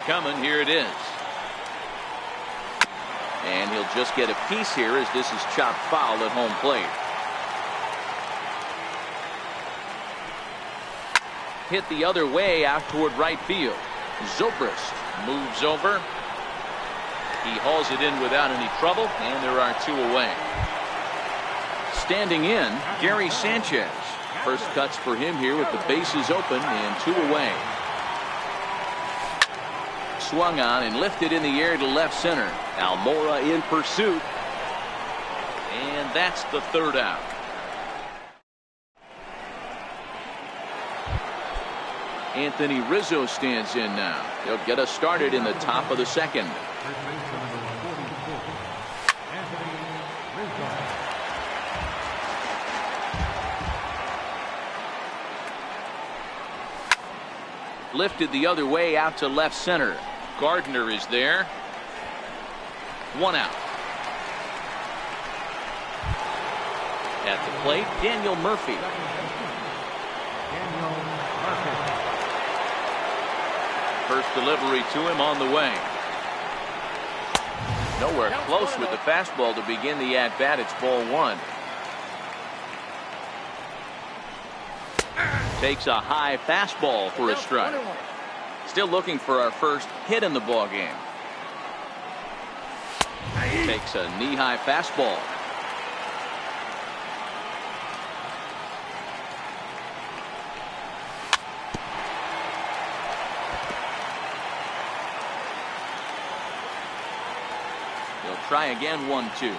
coming. Here it is. And he'll just get a piece here as this is chopped foul at home plate. Hit the other way out toward right field. Zobrist moves over. He hauls it in without any trouble, and there are 2 away. Standing in, Gary Sanchez. First cuts for him here with the bases open and 2 away. Swung on and lifted in the air to left center. Almora in pursuit. And that's the 3rd out. Anthony Rizzo stands in now. He'll get us started in the top of the 2nd. Lifted the other way out to left center. Gardner is there. 1 out. At the plate, Daniel Murphy. First delivery to him on the way. Nowhere close with the fastball to begin the at-bat. It's ball 1. Takes a high fastball for a strike. Still looking for our first hit in the ball game. Takes a knee-high fastball. He'll try again. 1-2.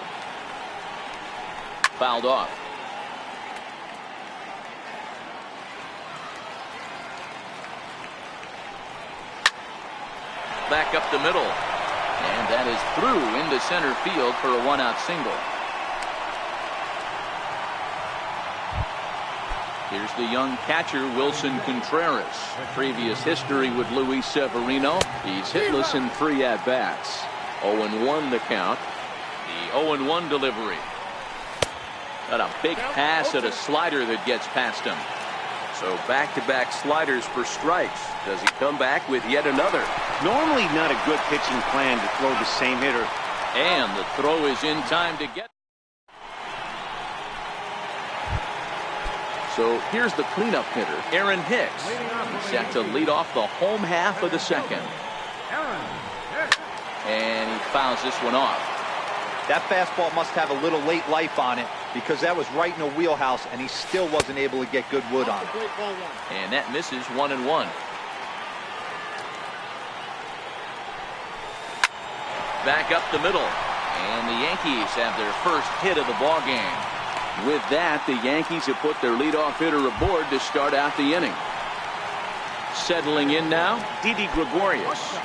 Fouled off. Back up the middle. And that is through into center field for a 1-out single. Here's the young catcher, Wilson Contreras. Previous history with Luis Severino. He's hitless in 3 at-bats. 0-1 the count. The 0-1 delivery. Got a big pass at a slider that gets past him. So back-to-back sliders for strikes. Does he come back with yet another? Normally not a good pitching plan to throw the same hitter. And the throw is in time to get. So here's the cleanup hitter, Aaron Hicks. Set to lead off the home half of the 2nd. And he fouls this one off. That fastball must have a little late life on it, because that was right in the wheelhouse and he still wasn't able to get good wood on it. And that misses. 1-1. Back up the middle, and the Yankees have their first hit of the ball game. With that, the Yankees have put their leadoff hitter aboard to start out the inning. Settling in now, Didi Gregorius.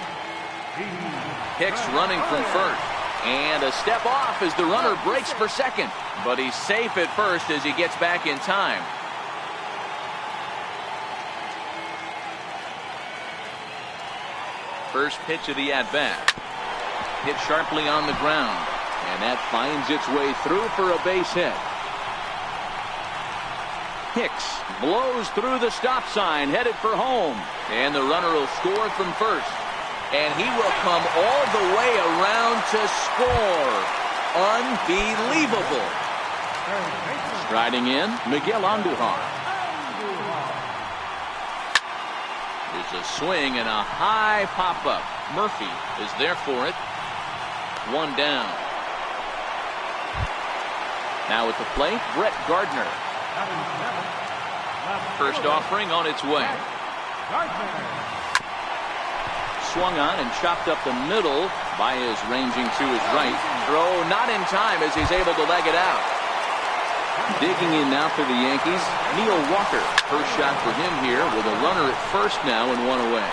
Hicks running from first. And a step off as the runner breaks for second. But he's safe at first as he gets back in time. First pitch of the at-bat. Hit sharply on the ground. And that finds its way through for a base hit. Hicks blows through the stop sign, headed for home. And the runner will score from first. And he will come all the way around to score. Unbelievable. Striding in, Miguel Andujar. There's a swing and a high pop-up. Murphy is there for it. 1 down. Now at the plate, Brett Gardner. First offering on its way. Swung on and chopped up the middle. Baez ranging to his right. Throw not in time as he's able to leg it out. Digging in now for the Yankees, Neil Walker. First shot for him here with a runner at first now and 1 away.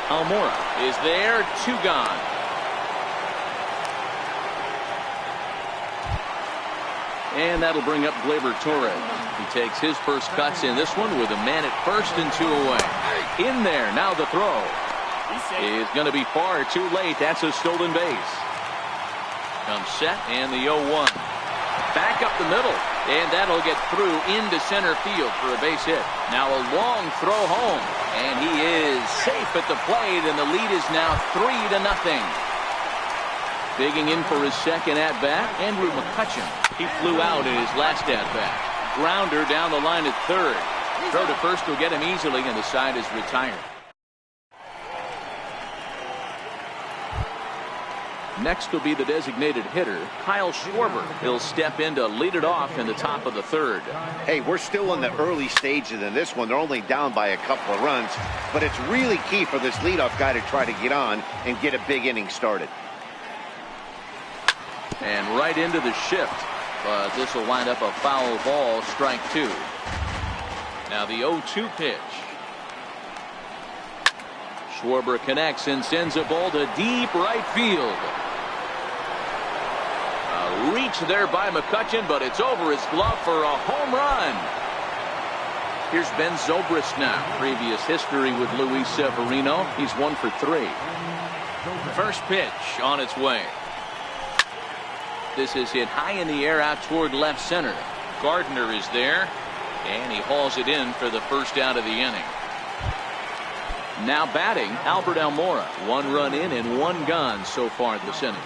Almora is there. 2 gone. And that'll bring up Gleyber Torres. He takes his first cuts in this one with a man at first and 2 away. In there, now the throw is going to be far too late. That's a stolen base. Comes set and the 0-1. Back up the middle, and that'll get through into center field for a base hit. Now a long throw home. And he is safe at the plate, and the lead is now 3-0. Digging in for his second at-bat, Andrew McCutchen. He flew out in his last at-bat. Grounder down the line at third. Throw to first will get him easily, and the side is retired. Next will be the designated hitter, Kyle Schwarber. He'll step in to lead it off in the top of the third. Hey, we're still in the early stages in this one. They're only down by a couple of runs, but it's really key for this leadoff guy to try to get on and get a big inning started. And right into the shift, but this will wind up a foul ball, strike two. Now the 0-2 pitch. Schwarber connects and sends a ball to deep right field. A reach there by McCutchen, but it's over his glove for a home run. Here's Ben Zobrist now. Previous history with Luis Severino. He's 1 for 3. First pitch on its way. This is hit high in the air out toward left center. Gardner is there, and he hauls it in for the first out of the inning. Now batting, Albert Almora. 1 run in and 1 gone so far this inning.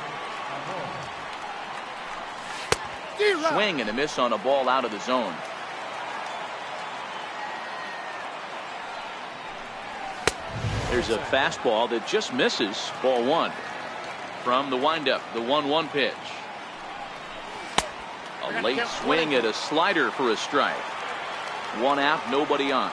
Swing and a miss on a ball out of the zone. There's a fastball that just misses. Ball 1. From the windup, the 1-1 pitch. A late swing at a slider for a strike. 1 out, nobody on.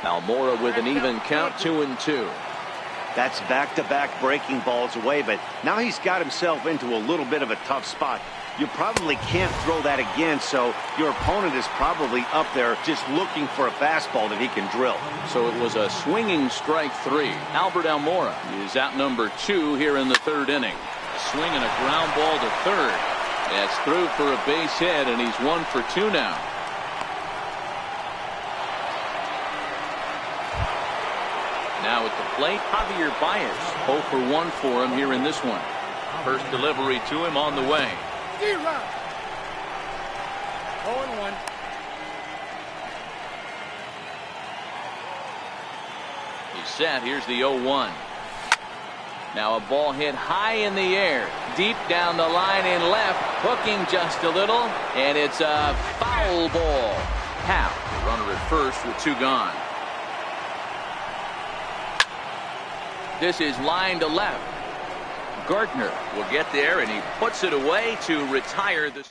Almora with an even count, 2-2. That's back-to-back breaking balls away, but now he's got himself into a little bit of a tough spot. You probably can't throw that again, so your opponent is probably up there just looking for a fastball that he can drill. So it was a swinging strike 3. Albert Almora is out number 2 here in the third inning. A swing and a ground ball to third. That's through for a base hit, and he's 1 for 2 now. Now at the plate, Javier Baez. 0 for 1 for him here in this one. First delivery to him on the way. 0-1. He's set. Here's the 0-1. Now a ball hit high in the air, deep down the line in left, hooking just a little, and it's a foul ball. Howe, the runner at first with 2 gone. This is line to left. Gardner will get there, and he puts it away to retire this.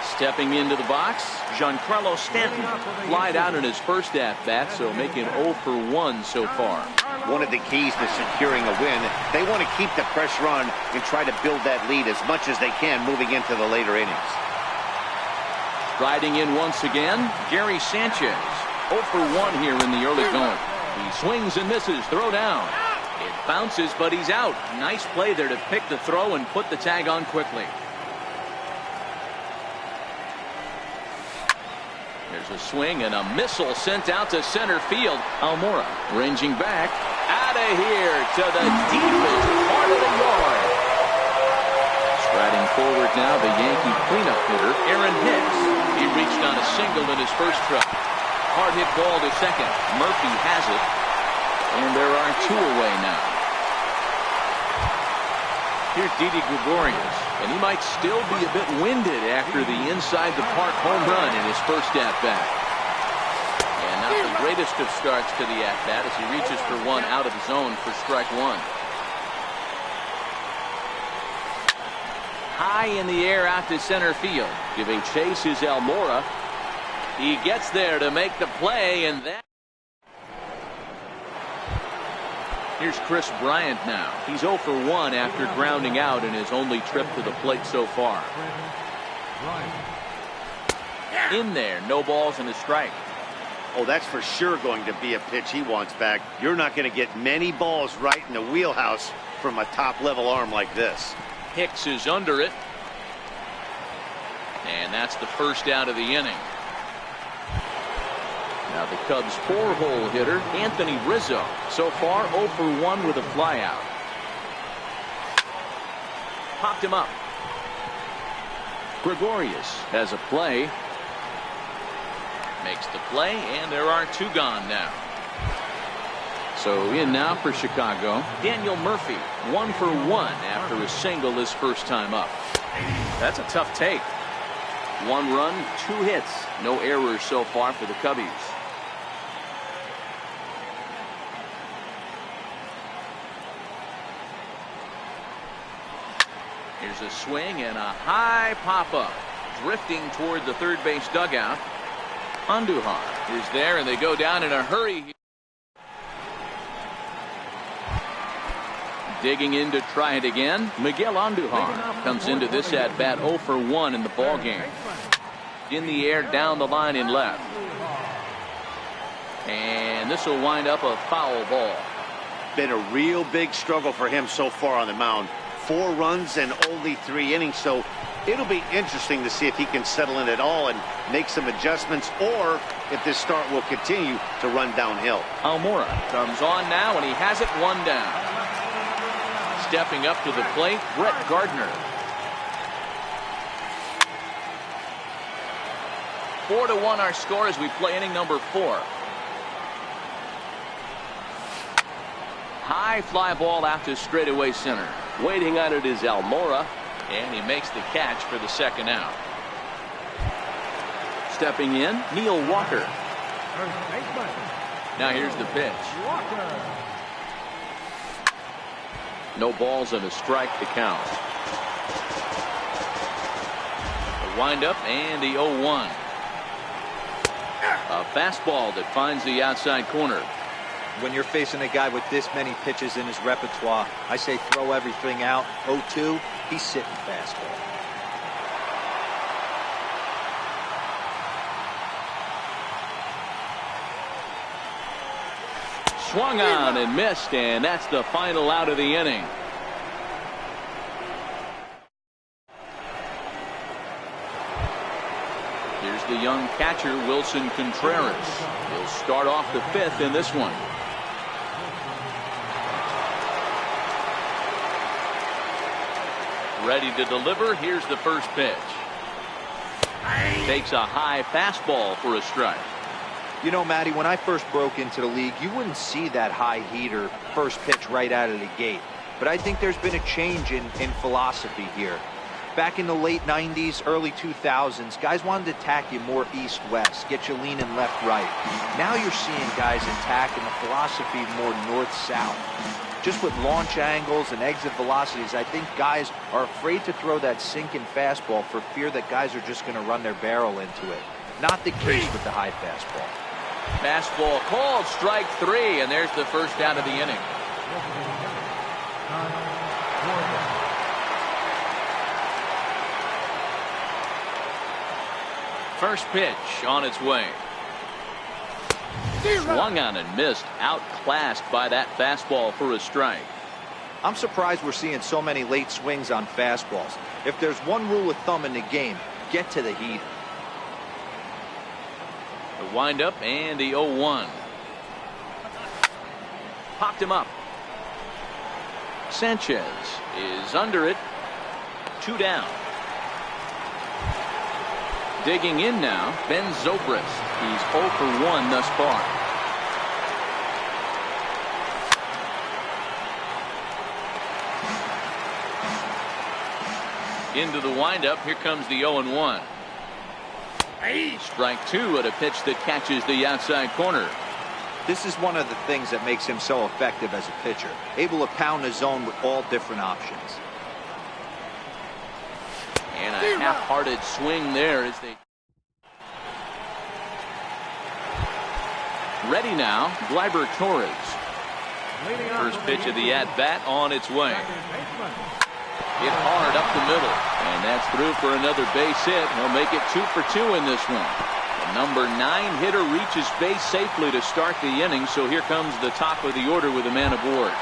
Stepping into the box, Giancarlo Stanton. Flied out in his first at-bat, so making 0 for 1 so far. One of the keys to securing a win, they want to keep the pressure on and try to build that lead as much as they can moving into the later innings. Riding in once again, Gary Sanchez. 0 for 1 here in the early going. He swings and misses. Throw down. It bounces, but he's out. Nice play there to pick the throw and put the tag on quickly. There's a swing and a missile sent out to center field. Almora ranging back. Out of here to the deepest part of the yard. Striding forward now, the Yankee cleanup hitter, Aaron Hicks. He reached on a single in his first trip. Hard hit ball to second. Murphy has it. And there are 2 away now. Here's Didi Gregorius. And he might still be a bit winded after the inside the park home run in his first at-bat. And not the greatest of starts to the at-bat as he reaches for 1 out of the zone for strike 1. High in the air out to center field. Giving chase is Almora. He gets there to make the play, and that. Here's Chris Bryant now. He's 0 for 1 after grounding out in his only trip to the plate so far. In there, no balls and a strike. Oh, that's for sure going to be a pitch he wants back. You're not going to get many balls right in the wheelhouse from a top-level arm like this. Hicks is under it. And that's the first out of the inning. Now the Cubs' 4-hole hitter, Anthony Rizzo. So far 0 for 1 with a flyout. Popped him up. Gregorius has a play. Makes the play, and there are 2 gone now. So in now for Chicago, Daniel Murphy, 1 for 1 after a single his first time up. That's a tough take. 1 run, 2 hits, no errors so far for the Cubbies. Here's a swing and a high pop-up. Drifting toward the third base dugout. Andujar is there, and they go down in a hurry. Digging in to try it again. Miguel Andujar comes into this at-bat 0 for 1 in the ballgame. In the air, down the line in left. And this will wind up a foul ball. Been a real big struggle for him so far on the mound. 4 runs and only 3 innings, so it'll be interesting to see if he can settle in at all and make some adjustments, or if this start will continue to run downhill. Almora comes on now, and he has it 1 down. Stepping up to the plate, Brett Gardner. 4-1 our score as we play inning number 4. High fly ball out to straightaway center. Waiting on it is Almora, and he makes the catch for the second out. Stepping in, Neil Walker. Now here's the pitch. No balls and a strike to count. The windup and the 0-1. A fastball that finds the outside corner. When you're facing a guy with this many pitches in his repertoire, I say throw everything out. 0-2, he's sitting fastball. Swung on and missed, and that's the final out of the inning. Here's the young catcher, Wilson Contreras. He'll start off the 5th in this one. Ready to deliver. Here's the first pitch. Takes a high fastball for a strike. You know, Matty, when I first broke into the league, you wouldn't see that high heater first pitch right out of the gate. But I think there's been a change in philosophy here. Back in the late 90s, early 2000s, guys wanted to attack you more east-west, get you leaning left-right. Now you're seeing guys attacking the philosophy more north-south. Just with launch angles and exit velocities, I think guys are afraid to throw that sinking fastball for fear that guys are just going to run their barrel into it. Not the case with the high fastball. Fastball called, strike 3, and there's the first out of the inning. First pitch on its way. Swung on and missed, outclassed by that fastball for a strike. I'm surprised we're seeing so many late swings on fastballs. If there's one rule of thumb in the game, get to the heater. The windup and the 0-1. Popped him up. Sanchez is under it. 2 down. Digging in now, Ben Zobrist. He's 0 for 1 thus far. Into the windup. Here comes the 0-1. Strike 2 at a pitch that catches the outside corner. This is one of the things that makes him so effective as a pitcher. Able to pound the zone with all different options. And a half-hearted swing there as they... Ready now, Gleyber Torres. First pitch of the at-bat on its way. Hit hard up the middle, and that's through for another base hit. He'll make it 2 for 2 in this one. The number 9 hitter reaches base safely to start the inning, so here comes the top of the order with a man aboard.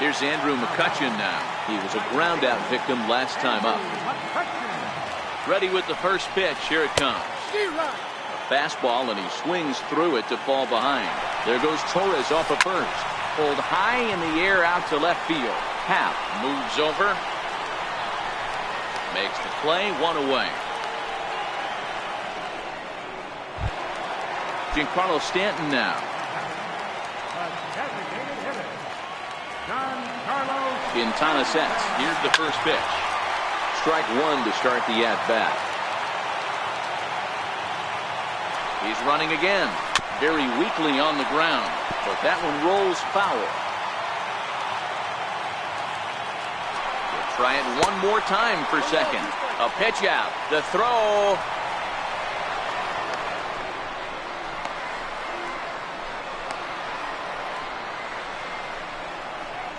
Here's Andrew McCutcheon now. He was a ground out victim last time up. Ready with the first pitch. Here it comes. A fastball, and he swings through it to fall behind. There goes Torres off of first. Pulled high in the air out to left field. Happ moves over. Makes the play, 1 away. Giancarlo Stanton now. Quintana sets. Here's the first pitch. Strike 1 to start the at-bat. He's running again. Very weakly on the ground, but that one rolls foul. We'll try it one more time for second. A pitch out. The throw.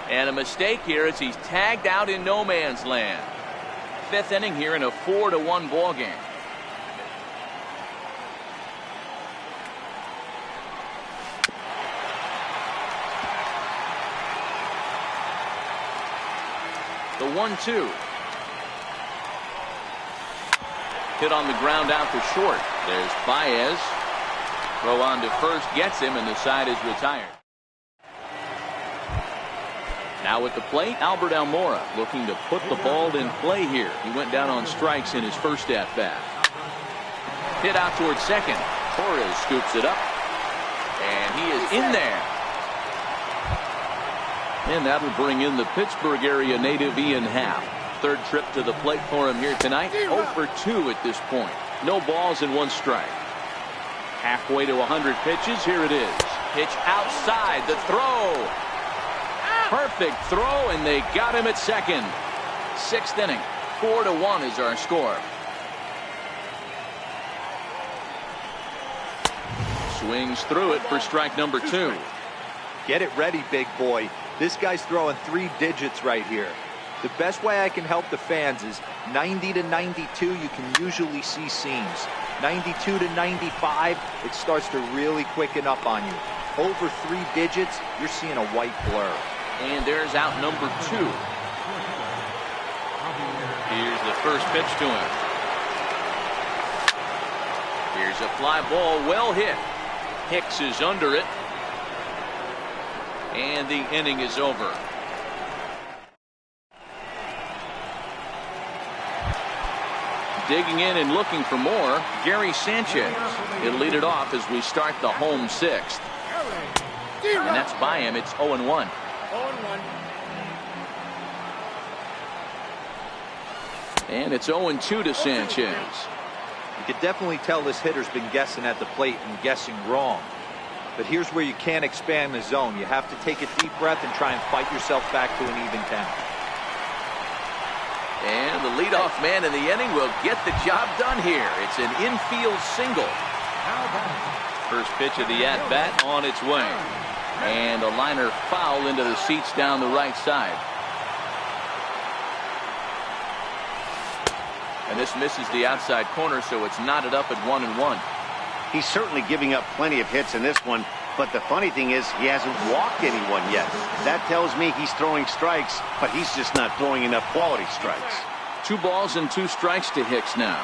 And a mistake here as he's tagged out in no man's land. 5th inning here in a 4-1 ball game. The 1-2. Hit on the ground out to short. There's Baez. Throw on to first gets him, and the side is retired. Now at the plate, Albert Almora looking to put the ball in play here. He went down on strikes in his first at-bat. Hit out towards second. Torres scoops it up. And he is in there. And that'll bring in the Pittsburgh area native Ian Happ. 3rd trip to the plate for him here tonight. 0 for 2 at this point. No balls and 1 strike. Halfway to 100 pitches. Here it is. Pitch outside. The throw. Perfect throw, and they got him at second. 6th inning. 4-1 is our score. Swings through it for strike number 2. Get it ready, big boy. This guy's throwing 3 digits right here. The best way I can help the fans is 90 to 92, you can usually see seams. 92 to 95, it starts to really quicken up on you. Over 3 digits, you're seeing a white blur. And there's out number 2. Here's the first pitch to him. Here's a fly ball, well hit. Hicks is under it. And the inning is over. Digging in and looking for more, Gary Sanchez. He'll lead it off as we start the home 6th. And that's by him. It's 0-1. 0-1. And it's 0-2 to Sanchez. You could definitely tell this hitter's been guessing at the plate and guessing wrong. But here's where you can't expand the zone. You have to take a deep breath and try and fight yourself back to an even count. And the leadoff man in the inning will get the job done here. It's an infield single. First pitch of the at-bat on its way. And a liner foul into the seats down the right side. And this misses the outside corner, so it's knotted up at 1-1. He's certainly giving up plenty of hits in this one, but the funny thing is he hasn't walked anyone yet. That tells me he's throwing strikes, but he's just not throwing enough quality strikes. 2 balls and 2 strikes to Hicks now.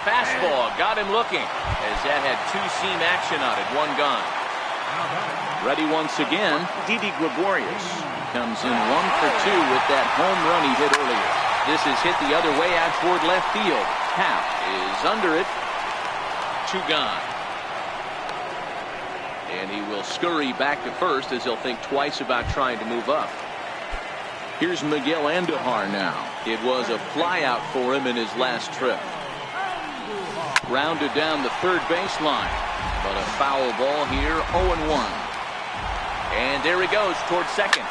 Fastball got him looking as that had 2-seam action on it. 1 gone. Ready once again, Didi Gregorius comes in 1 for 2 with that home run he hit earlier. This is hit the other way out toward left field. Happ is under it. 2 gone. And he will scurry back to first as he'll think twice about trying to move up. Here's Miguel Andujar now. It was a fly out for him in his last trip. Grounded down the third baseline. But a foul ball here, 0-1. And there he goes towards second.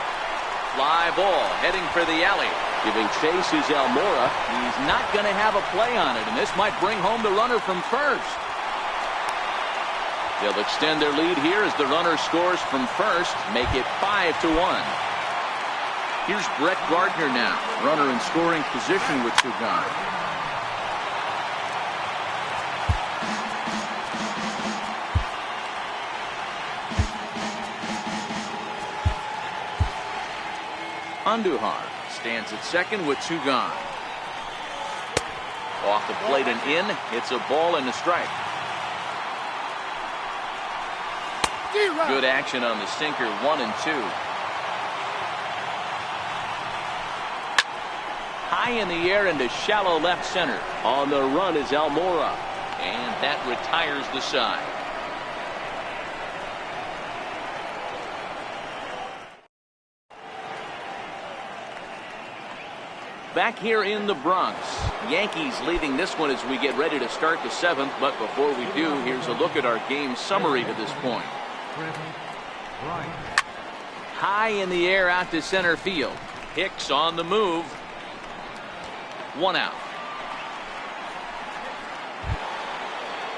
Fly ball heading for the alley. Giving chase is Almora. He's not going to have a play on it, and this might bring home the runner from first. They'll extend their lead here as the runner scores from first, make it 5-1. Here's Brett Gardner now, runner in scoring position with 2 gone. Andujar stands at second with 2 gone. Off the plate and in. It's a ball and a strike. Good action on the sinker, 1 and 2. High in the air into shallow left center. On the run is Almora, and that retires the side. Back here in the Bronx, Yankees leading this one as we get ready to start the 7th. But before we do, here's a look at our game summary to this point. High in the air out to center field. Hicks on the move. 1 out.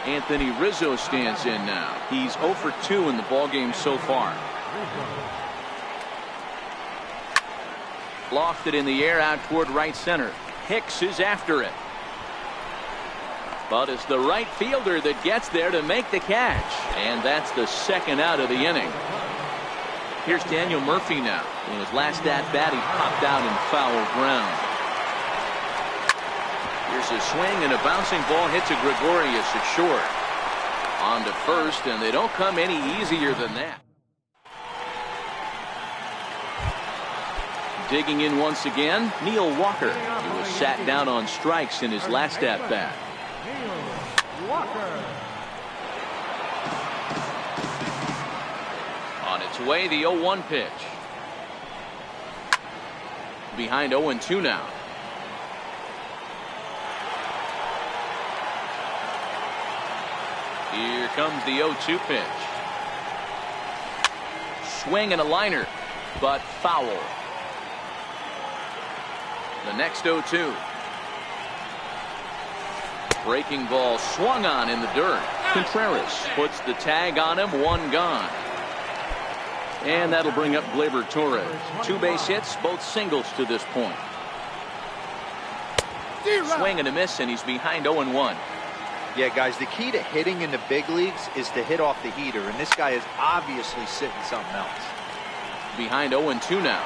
Anthony Rizzo stands in now. He's 0 for 2 in the ballgame so far. Lofted in the air out toward right center. Hicks is after it. But it's the right fielder that gets there to make the catch. And that's the 2nd out of the inning. Here's Daniel Murphy now. In his last at bat, he popped out in foul ground. Here's a swing, and a bouncing ball hits a Gregorius at short. On to first, and they don't come any easier than that. Digging in once again, Neil Walker. He was sat down on strikes in his last at bat. On its way, the 0-1 pitch. Behind 0-2 now. Here comes the 0-2 pitch. Swing and a liner, but foul. The next 0-2. Breaking ball swung on in the dirt. Contreras puts the tag on him, 1 gone. And that'll bring up Gleyber Torres. 2 base hits, both singles to this point. Swing and a miss, and he's behind 0-1. Yeah, guys, the key to hitting in the big leagues is to hit off the heater, and this guy is obviously sitting something else. Behind 0-2 now.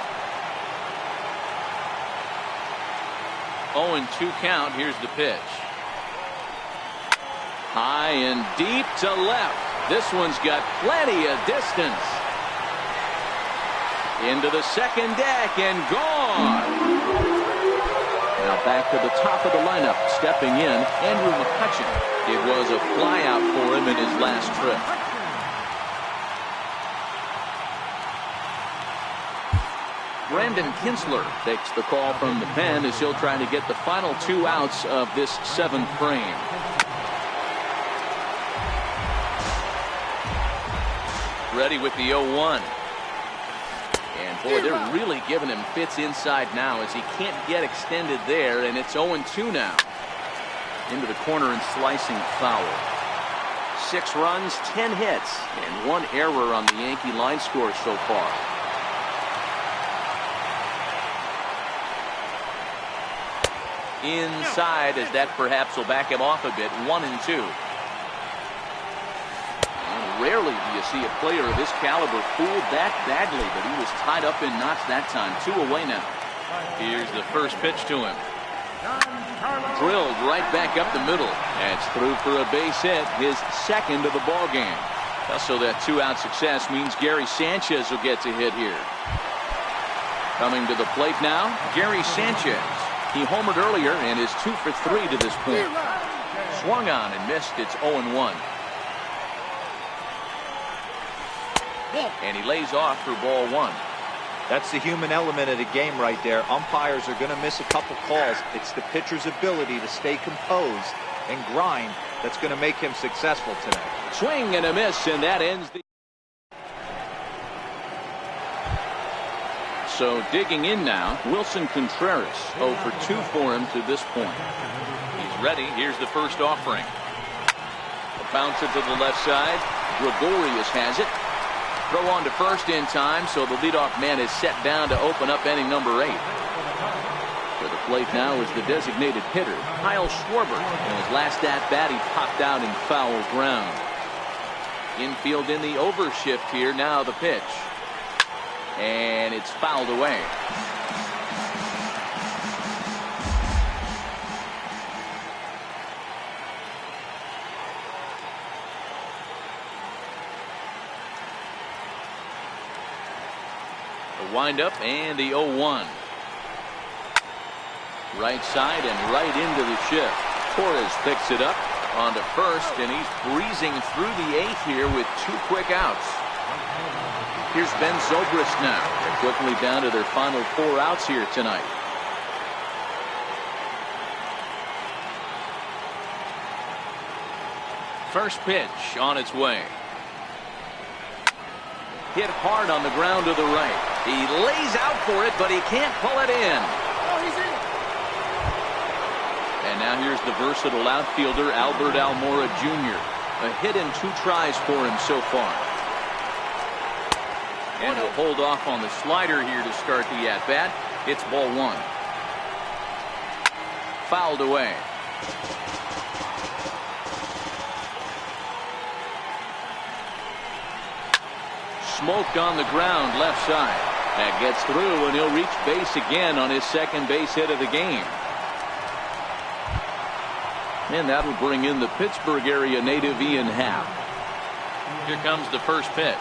0-2 count. Here's the pitch. High and deep to left. This one's got plenty of distance. Into the second deck and gone. Now back to the top of the lineup. Stepping in, Andrew McCutchen. It was a flyout for him in his last trip. Brandon Kinsler takes the call from the pen as he'll try to get the final 2 outs of this 7th frame. Ready with the 0-1. And boy, they're really giving him fits inside now as he can't get extended there, and it's 0-2 now. Into the corner and slicing foul. 6 runs, 10 hits, and 1 error on the Yankee line score so far. Inside, as that perhaps will back him off a bit. 1-2. And rarely do you see a player of this caliber fooled that badly, but he was tied up in knots that time. 2 away now. Here's the first pitch to him. Drilled right back up the middle. That's through for a base hit, his 2nd of the ball game. Also, that 2-out success means Gary Sanchez will get to hit here. Coming to the plate now, Gary Sanchez. He homered earlier and is 2 for 3 to this point. Swung on and missed. It's 0-1. And he lays off for ball 1. That's the human element of the game right there. Umpires are going to miss a couple calls. It's the pitcher's ability to stay composed and grind that's going to make him successful today. Swing and a miss, and that ends the. So digging in now, Wilson Contreras. 0 for 2 for him to this point. He's ready. Here's the first offering. A bouncer to the left side. Gregorius has it. Throw on to first in time, so the leadoff man is set down to open up inning number 8. To the plate now is the designated hitter, Kyle Schwarber. In his last at-bat, he popped out in foul ground. Infield in the overshift here. Now the pitch. And it's fouled away. The windup and the 0-1. Right side and right into the shift. Torres picks it up onto first, and he's breezing through the 8th here with 2 quick outs. Here's Ben Zobrist now. They're quickly down to their final 4 outs here tonight. First pitch on its way. Hit hard on the ground to the right. He lays out for it, but he can't pull it in. Oh, he's in. And now here's the versatile outfielder, Albert Almora Jr. A hit in 2 tries for him so far. And he'll hold off on the slider here to start the at-bat. It's ball 1. Fouled away. Smoked on the ground left side. That gets through, and he'll reach base again on his second base hit of the game. And that'll bring in the Pittsburgh area native Ian Happ. Here comes the first pitch.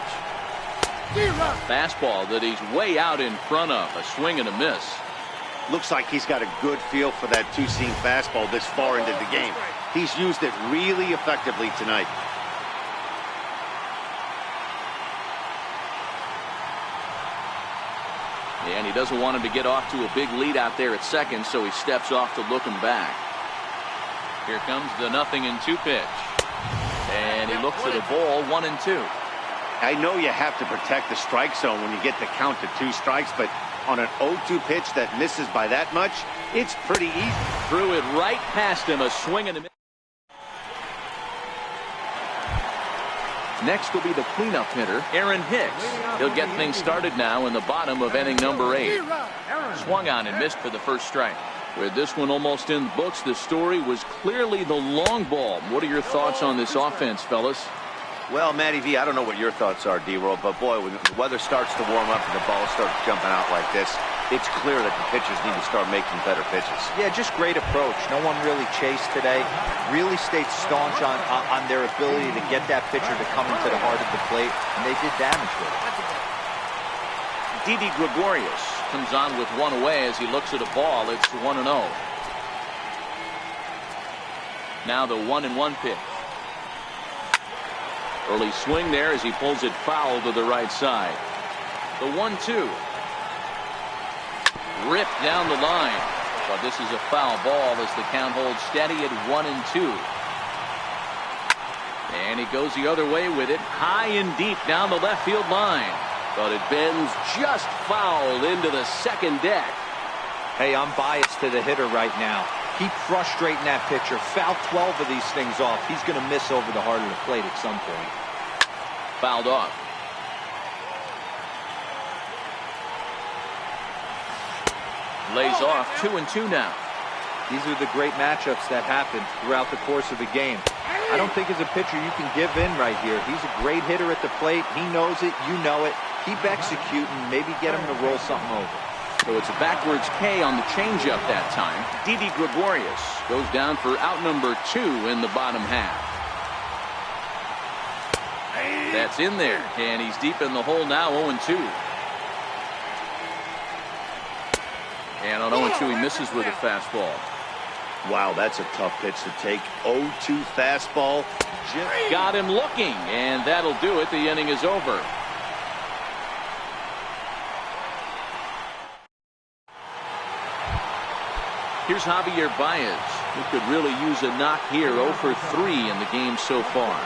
Fastball that he's way out in front of. A swing and a miss. Looks like he's got a good feel for that two-seam fastball this far into the game. He's used it really effectively tonight. And he doesn't want him to get off to a big lead out there at second, so he steps off to look him back. Here comes the 0-2 pitch. And he looks at a ball, 1-2. I know you have to protect the strike zone when you get the count to 2 strikes, but on an 0-2 pitch that misses by that much, it's pretty easy. Threw it right past him, a swing and a miss. Next will be the cleanup hitter, Aaron Hicks. He'll get things started now in the bottom of inning number 8. Swung on and missed for the first strike. With this one almost in the books, the story was clearly the long ball. What are your thoughts on this offense, fellas? Well, Matty V, I don't know what your thoughts are, D-Roll, but boy, when the weather starts to warm up and the ball starts jumping out like this, it's clear that the pitchers need to start making better pitches. Yeah, just great approach. No one really chased today. Really stayed staunch on their ability to get that pitcher to come into the heart of the plate, and they did damage with it. Didi Gregorius comes on with 1 away as he looks at a ball. It's 1-0. Now the 1-1 pitch. Early swing there as he pulls it foul to the right side. The 1-2. Ripped down the line. But this is a foul ball as the count holds steady at 1-2. And he goes the other way with it. High and deep down the left field line. But it bends just foul into the second deck. Hey, I'm biased to the hitter right now. Keep frustrating that pitcher. Foul 12 of these things off. He's going to miss over the heart of the plate at some point. Fouled off. Lays off 2-2 now. These are the great matchups that happen throughout the course of the game. I don't think as a pitcher you can give in right here. He's a great hitter at the plate. He knows it. You know it. Keep executing. Maybe get him to roll something over. So it's a backwards K on the changeup that time. Didi Gregorius goes down for out number 2 in the bottom half. That's in there, and he's deep in the hole now, 0-2. And on 0-2, he misses with a fastball. Wow, that's a tough pitch to take. 0-2 fastball. Got him looking, and that'll do it. The inning is over. Here's Javier Baez, who could really use a knock here. 0 for 3 in the game so far.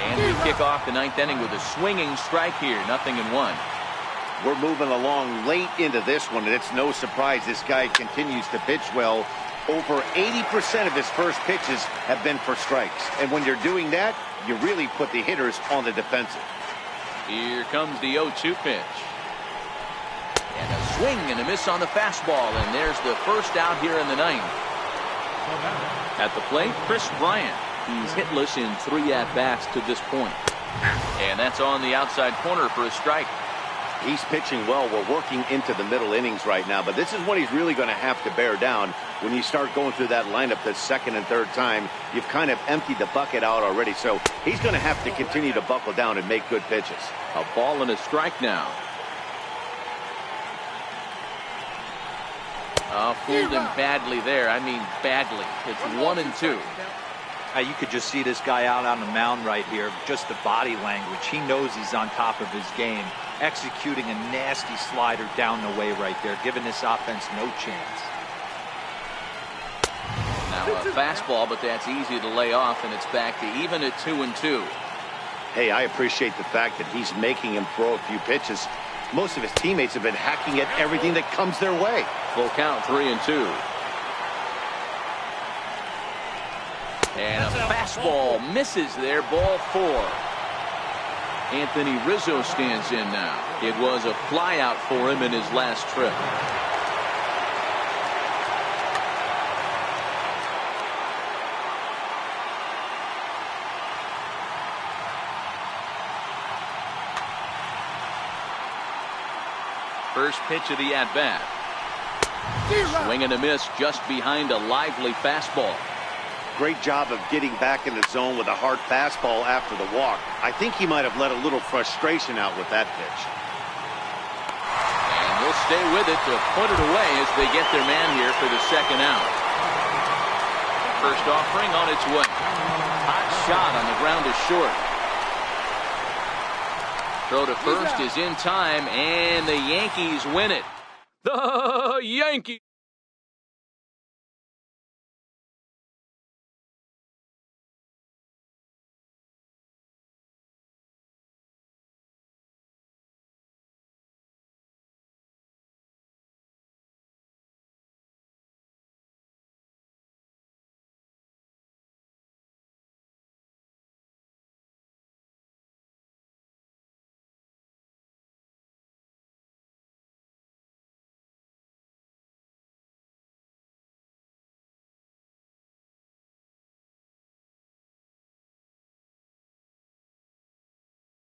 And we kick off the 9th inning with a swinging strike here. 0-1. We're moving along late into this one, and it's no surprise this guy continues to pitch well. Over 80% of his first pitches have been for strikes. And when you're doing that, you really put the hitters on the defensive. Here comes the 0-2 pitch. And a swing and a miss on the fastball. And there's the first out here in the 9th. At the plate, Chris Bryant. He's hitless in 3 at-bats to this point. And that's on the outside corner for a strike. He's pitching well. We're working into the middle innings right now, but this is when he's really going to have to bear down. When you start going through that lineup the second and third time, you've kind of emptied the bucket out already, so he's going to have to continue to buckle down and make good pitches. A ball and a strike now. Fooled him badly there. I mean badly. It's 1-2. You could just see this guy out on the mound right here. Just the body language. He knows he's on top of his game. Executing a nasty slider down the way right there, giving this offense no chance. Now a fastball, but that's easy to lay off, and it's back to even at 2-2. Hey, I appreciate the fact that he's making him throw a few pitches. Most of his teammates have been hacking at everything that comes their way. Full count, 3-2. And a fastball misses there, ball 4. Anthony Rizzo stands in now. It was a flyout for him in his last trip. First pitch of the at-bat. Swing and a miss just behind a lively fastball. Great job of getting back in the zone with a hard fastball after the walk. I think he might have let a little frustration out with that pitch. And he'll stay with it to put it away as they get their man here for the second out. First offering on its way. Hot shot on the ground is short. Throw to first is in time, and the Yankees win it. The Yankees.